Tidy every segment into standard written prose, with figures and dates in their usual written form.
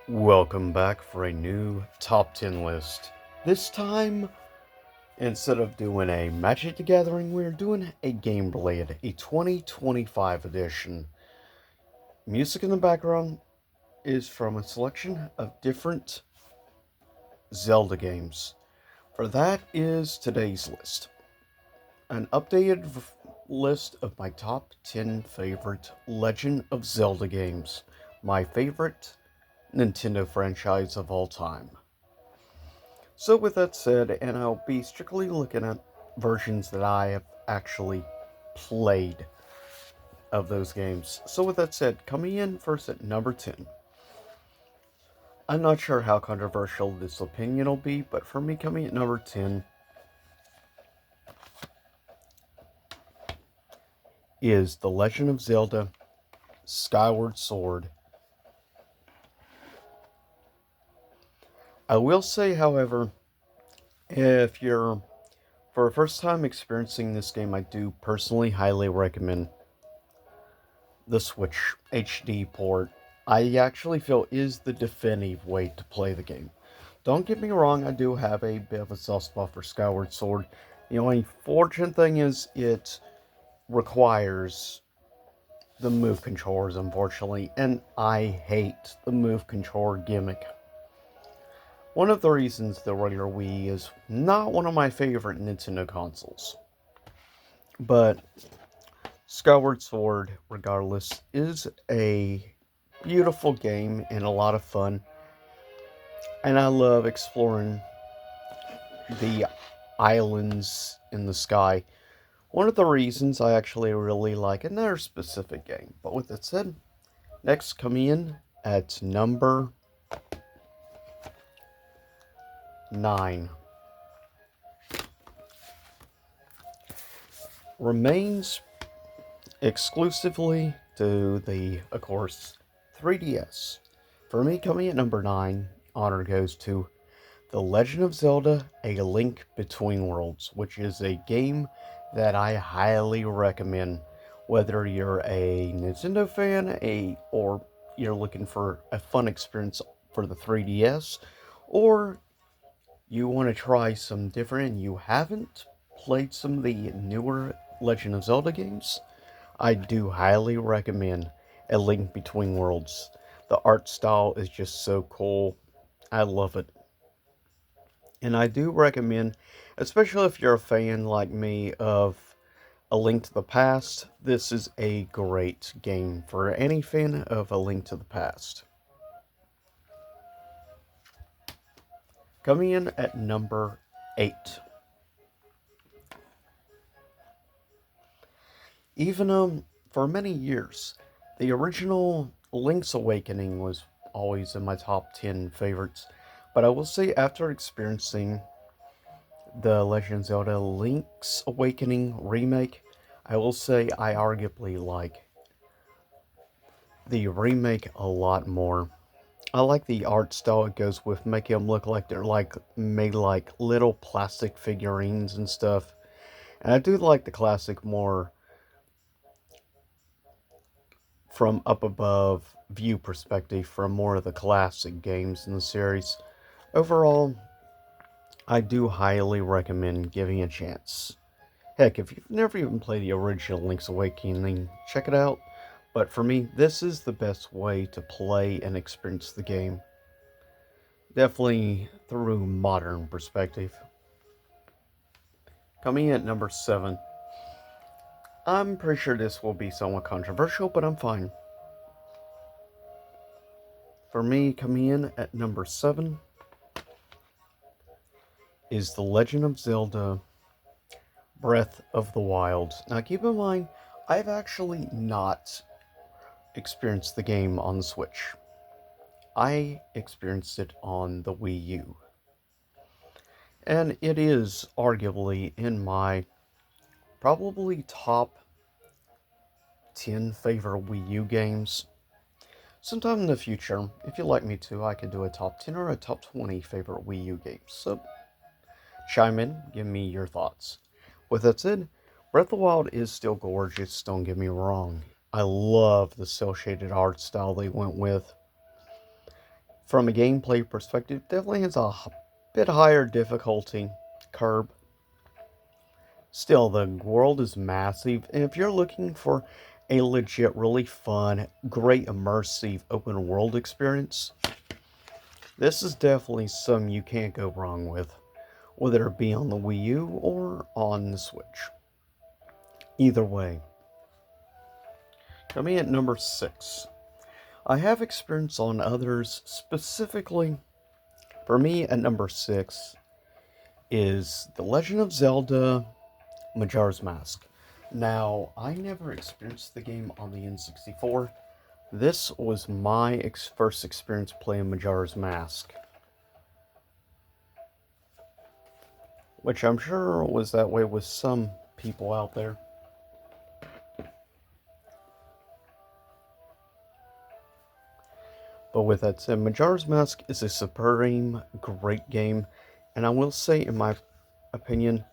Welcome back for a new top 10 list. This time, instead of doing a Magic the Gathering, we're doing a game related, a 2025 edition. Music in the background is from a selection of different Zelda games. For that is today's list. An updated list of my top 10 favorite Legend of Zelda games. My favorite Nintendo franchise of all time. So, with that said, and I'll be strictly looking at versions that I have actually played of those games. So, with that said, coming in first at number 10. I'm not sure how controversial this opinion will be, but for me, coming at number 10 is The Legend of Zelda Skyward Sword. I will say, however, if you're for a first time experiencing this game, I do personally highly recommend the Switch HD port. I actually feel is the definitive way to play the game. Don't get me wrong, I do have a bit of a soft spot for Skyward Sword. The only fortunate thing is it requires the move controllers, unfortunately, and I hate the move controller gimmick. One of the reasons the regular Wii is not one of my favorite Nintendo consoles. But Skyward Sword, regardless, is a beautiful game and a lot of fun. And I love exploring the islands in the sky. One of the reasons I actually really like another specific game. But with that said, next coming in at number 9 remains exclusively to the, of course, 3DS. For me, coming at number 9, honor goes to The Legend of Zelda A Link Between Worlds, which is a game that I highly recommend whether you're a Nintendo fan or you're looking for a fun experience for the 3DS, or you want to try some different and you haven't played some of the newer Legend of Zelda games. I do highly recommend A Link Between Worlds. The art style is just so cool. I love it. And I do recommend, especially if you're a fan like me of A Link to the Past, this is a great game for any fan of A Link to the Past. Coming in at number 8. Even for many years, the original Link's Awakening was always in my top 10 favorites. But I will say, after experiencing the Legend of Zelda Link's Awakening remake, I will say I arguably like the remake a lot more. I like the art style it goes with, making them look like they're like made like little plastic figurines and stuff. And I do like the classic more from up above view perspective from more of the classic games in the series. Overall, I do highly recommend giving a chance. Heck, if you've never even played the original Link's Awakening, check it out. But for me, this is the best way to play and experience the game. Definitely through modern perspective. Coming in at number 7. I'm pretty sure this will be somewhat controversial, but I'm fine. For me, coming in at number 7 is The Legend of Zelda Breath of the Wild. Now, keep in mind, I've actually not experienced the game on the Switch. I experienced it on the Wii U. And it is arguably in my probably top 10 favorite Wii U games. Sometime in the future, if you'd like me to, I could do a top 10 or a top 20 favorite Wii U games. So, chime in, give me your thoughts. With that said, Breath of the Wild is still gorgeous, don't get me wrong. I love the cel shaded art style they went with. from a gameplay perspective, definitely has a bit higher difficulty curve. Still, the world is massive, and if you're looking for a legit, really fun, great immersive open world experience, this is definitely something you can't go wrong with, whether it be on the Wii U or on the Switch. Either way. Coming at number 6. I have experience on others, specifically, for me at number 6 is The Legend of Zelda Majora's Mask. Now, I never experienced the game on the N64. This was my first experience playing Majora's Mask, which I'm sure was that way with some people out there. But with that said, Majora's Mask is a supreme great game, and I will say, in my opinion,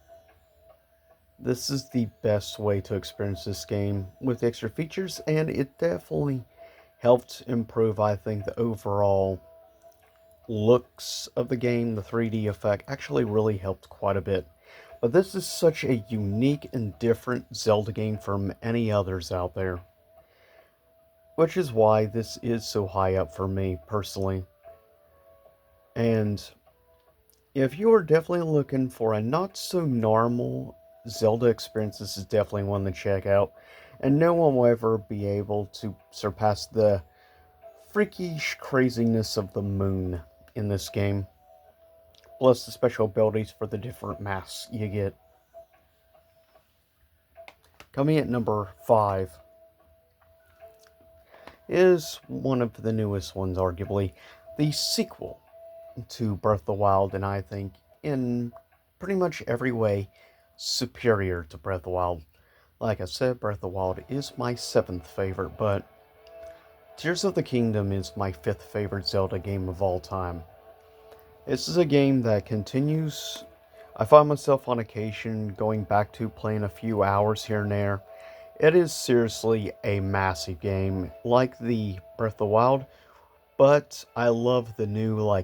this is the best way to experience this game with extra features, and it definitely helped improve, I think, the overall looks of the game. The 3D effect actually really helped quite a bit. But this is such a unique and different Zelda game from any others out there, which is why this is so high up for me personally. And if you are definitely looking for a not so normal Zelda experience, this is definitely one to check out. And no one will ever be able to surpass the freakish craziness of the moon in this game, plus the special abilities for the different masks you get. Coming at number 5 is one of the newest ones, arguably, the sequel to Breath of the Wild, and I think in pretty much every way superior to Breath of the Wild. Like I said, Breath of the Wild is my 7th favorite, but Tears of the Kingdom is my 5th favorite Zelda game of all time. This is a game that continues. I find myself on occasion going back to playing a few hours here and there. It is seriously a massive game, like the Breath of the Wild, but I love the new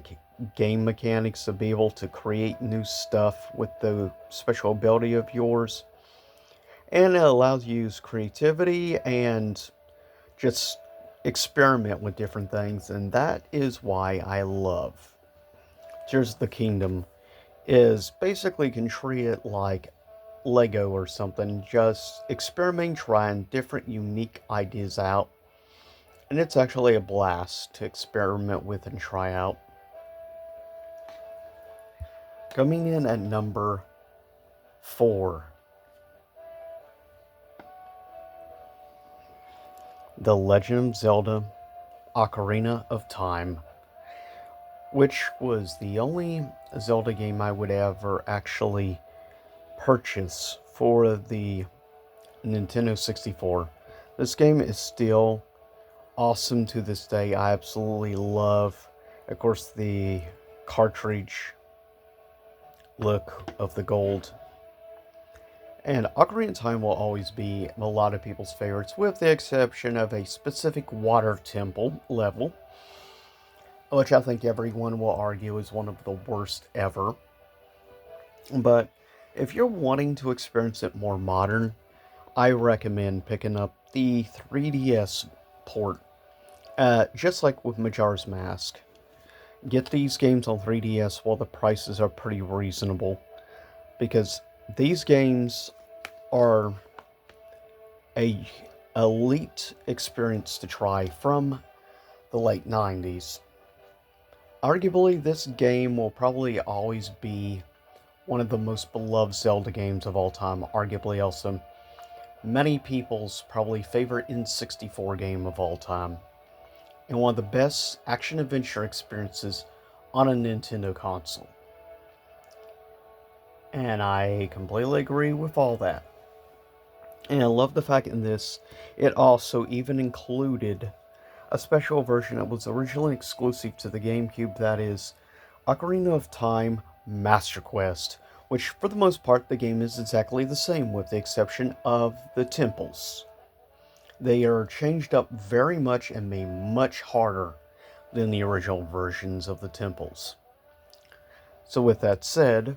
game mechanics to be able to create new stuff with the special ability of yours. And it allows you to use creativity and just experiment with different things, and that is why I love Tears of the Kingdom. Is basically you can treat it like Lego or something, just experimenting, trying different unique ideas out, and it's actually a blast to experiment with and try out. Coming in at number 4, The Legend of Zelda Ocarina of Time, which was the only Zelda game I would ever actually purchase for the Nintendo 64. This game is still awesome to this day. I absolutely love, of course, the cartridge look of the gold. And Ocarina of Time will always be a lot of people's favorites, with the exception of a specific water temple level, which I think everyone will argue is one of the worst ever. But if you're wanting to experience it more modern, I recommend picking up the 3DS port. Just like with Majora's Mask. Get these games on 3DS while the prices are pretty reasonable, because these games are a elite experience to try from the late 90s. Arguably, this game will probably always be one of the most beloved Zelda games of all time. Arguably also many people's probably favorite N64 game of all time, and one of the best action-adventure experiences on a Nintendo console. And I completely agree with all that. And I love the fact in this, it also even included a special version that was originally exclusive to the GameCube, that is Ocarina of Time Master Quest, which for the most part the game is exactly the same with the exception of the temples. They are changed up very much and made much harder than the original versions of the temples. So with that said,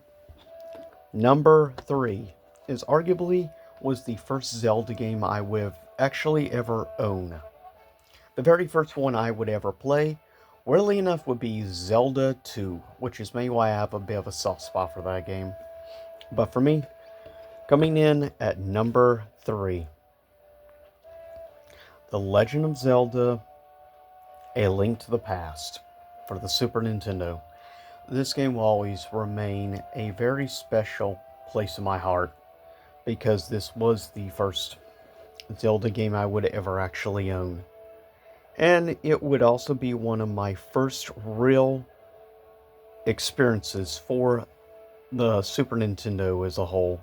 number 3 is arguably was the first Zelda game I would have actually ever owned. The very first one I would ever play, weirdly enough, would be Zelda 2, which is maybe why I have a bit of a soft spot for that game. But for me, coming in at number 3, The Legend of Zelda: A Link to the Past for the Super Nintendo. This game will always remain a very special place in my heart because this was the first Zelda game I would ever actually own. And it would also be one of my first real experiences for the Super Nintendo as a whole.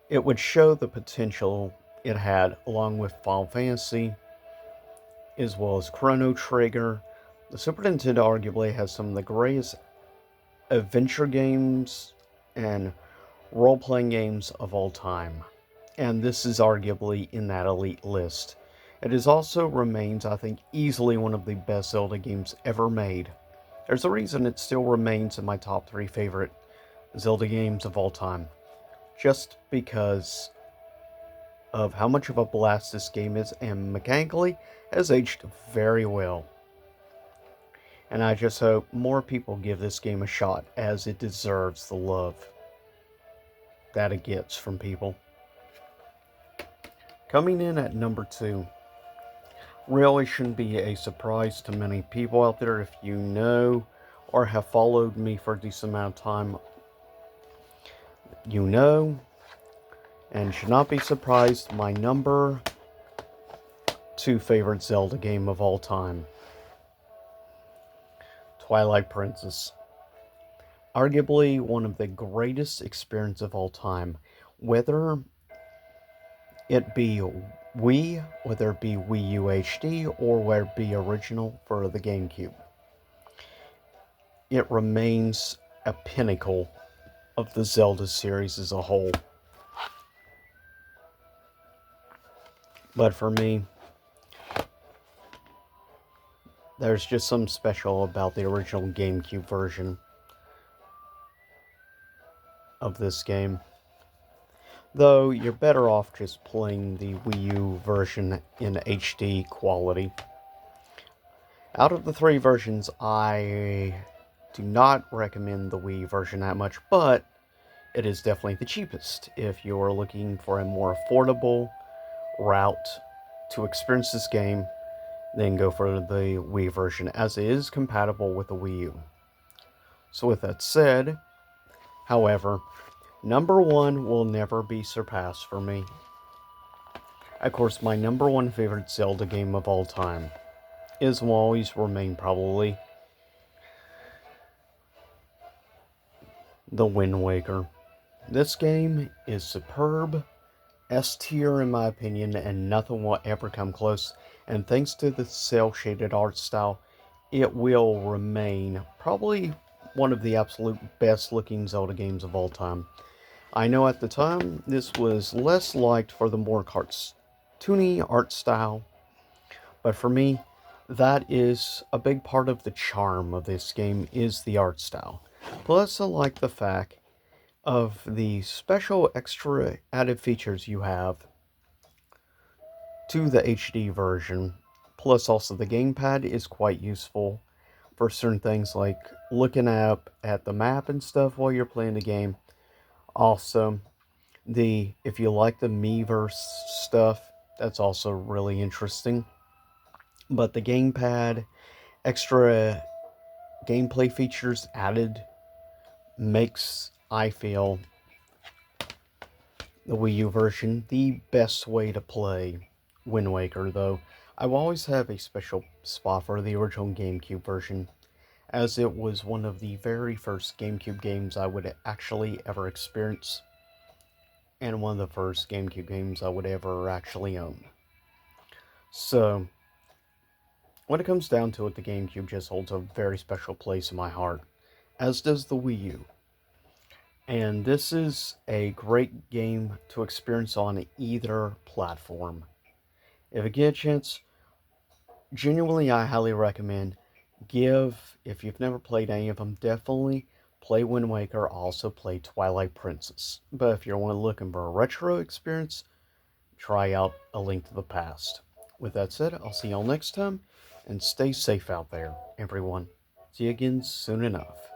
It would show the potential it had, along with Final Fantasy, as well as Chrono Trigger. The Super Nintendo arguably has some of the greatest adventure games and role-playing games of all time. And this is arguably in that elite list. It is also remains, I think, easily one of the best Zelda games ever made. There's a reason it still remains in my top 3 favorite Zelda games of all time. Just because of how much of a blast this game is, and mechanically has aged very well. And I just hope more people give this game a shot, as it deserves the love that it gets from people. Coming in at number 2, really shouldn't be a surprise to many people out there if you know or have followed me for a decent amount of time. You know, and should not be surprised, my number 2 favorite Zelda game of all time, Twilight Princess. Arguably one of the greatest experiences of all time, whether it be Wii, whether it be Wii U HD, or whether it be original for the GameCube. It remains a pinnacle of the Zelda series as a whole. But for me, there's just something special about the original GameCube version of this game. Though you're better off just playing the Wii U version in HD quality. Out of the 3 versions, I do not recommend the Wii version that much, but it is definitely the cheapest. If you're looking for a more affordable route to experience this game, then go for the Wii version, as it is compatible with the Wii U. So with that said, however, number 1 will never be surpassed for me. Of course, my number 1 favorite Zelda game of all time is, will always remain probably, The Wind Waker. This game is superb, S tier in my opinion, and nothing will ever come close. And thanks to the cel-shaded art style, it will remain probably one of the absolute best looking Zelda games of all time. I know at the time this was less liked for the more cartoony art style, but for me, that is a big part of the charm of this game, is the art style. Plus, I like the fact of the special extra added features you have to the HD version. Plus, also the gamepad is quite useful for certain things like looking up at the map and stuff while you're playing the game. Also, if you like the Miiverse stuff, that's also really interesting. But the gamepad, extra gameplay features added, makes, I feel, the Wii U version the best way to play Wind Waker, though I will always have a special spot for the original GameCube version, as it was one of the very first GameCube games I would actually ever experience, and one of the first GameCube games I would ever actually own. So, when it comes down to it, the GameCube just holds a very special place in my heart, as does the Wii U. And this is a great game to experience on either platform. If you get a chance, genuinely I highly recommend If you've never played any of them, definitely play Wind Waker, also play Twilight Princess. But if you're looking for a retro experience, try out A Link to the Past. With that said, I'll see y'all next time, and stay safe out there, everyone. See you again soon enough.